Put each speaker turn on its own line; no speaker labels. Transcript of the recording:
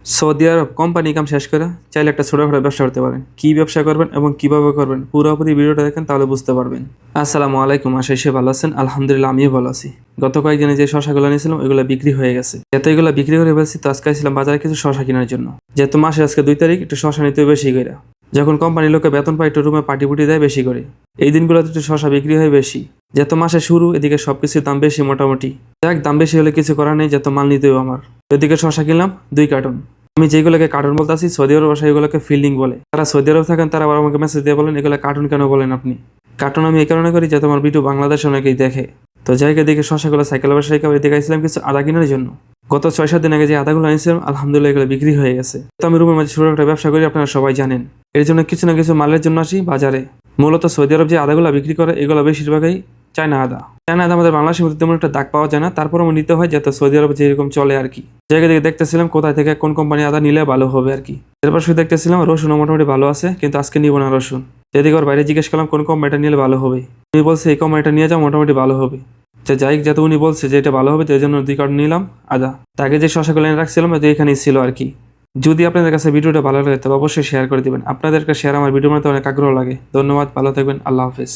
Saudi আরব company কাম শেষ করে চাইলে একটা ছোটখাটো ব্যবসা করতে পারেন। কি ব্যবসা করবেন এবং কিভাবে করবেন পুরোপুরি ভিডিওটা দেখেন, তাহলে বুঝতে পারবেন। আসসালামু আলাইকুম, আশা করি ভালো আছেন। আলহামদুলিল্লাহ, আমিও ভালো আছি। গত কয়েকদিনে যে শশাগুলো নিয়েছিলাম ওইগুলো বিক্রি হয়ে গেছে। যেহেতু এগুলো বিক্রি করে ফেলছি, তো আজকে ছিলাম বাজারে কিছু শশা কেনার জন্য। যেহেতু মাসের আজকে 2 তারিখ, একটু শশা নিতে বেশি করে। যখন কোম্পানির লোকে বেতন পায় একটু রুমে পার্টি পুটি দেয় বেশি করে। এই দিনগুলোতে একটু শশা বিক্রি হয় বেশি। যেহেতু মাসের শুরু, এদিকে সবকিছুর দাম বেশি মোটামুটি। যাক, দাম বেশি হলে কিছু করার নেই, যেহেতু মাল নিতেও আমার। এদিকে শশা কিনলাম 2 কার্টন। আমি যেগুলোকে কার্টুন বলতে আছি, সৌদি আরব ভাষায় এগুলোকে ফিল্ডিং বলে। তারা সৌদি আরব থাকেন, তারা আবার আমাকে মেসেজ দিয়ে বলেন এগুলো কার্টুন কেন বলেন আপনি। কার্টুন আমি এই কারণে করি যাতে আমার ভিডিও বাংলাদেশে অনেকেই দেখে। তো জায়গা দিকে শশাগুলো সাইকেল ব্যবসায়ী দেখাইছিলাম কিছু আদা কেনার জন্য। গত 6-7 দিন আগে যে আদাগুলো আনিয়েছিলাম, আলহামদুলিল্লাহ এগুলো বিক্রি হয়ে গেছে। তো আমি রুমের মাঝে ছোট একটা ব্যবসা করি, আপনারা সবাই জানেন। এর জন্য কিছু না কিছু মালের জন্য আসি বাজারে। মূলত সৌদি আরব যে আদাগুলো বিক্রি করে এগুলো বেশিরভাগই চায়না আদা। চায়না আদা আমাদের বাংলাদেশের মধ্যে তেমন একটা দাগ পাওয়া যায় না, তারপর আমার নিতে হয় যাতে সৌদি আরব যেরকম চলে আর কি। জায়গা দিকে দেখতেছিলাম কোথায় থেকে কোন কোম্পানি আদা নিলে ভালো হবে আর কি। এরপর শুধু দেখতেছিলাম রসুনও মোটামুটি ভালো আছে, কিন্তু আজকে নিব না রসুন। এদিকে ওর বাইরে জিজ্ঞেস করলাম কোন কোম্পানিটা নিলে ভালো হবে। উনি বলছে এই কোম্পানিটা নিয়ে যাও, মোটামুটি ভালো হবে। যাই হোক, যাতে উনি বলছে যে এটা ভালো হবে, তো এই জন্য 2 কার্টন নিলাম আদা। তাকে যে শশাগুলো এনে রাখছিলাম তো এখানেই ছিল আর কি। যদি আপনাদের কাছে ভিডিওটা ভালো লাগে তবে অবশ্যই শেয়ার করে দিবেন। আপনাদের একটা শেয়ার আমার ভিডিও বানাতে অনেক আগ্রহ লাগে। ধন্যবাদ, ভালো থাকবেন, আল্লাহ হাফেজ।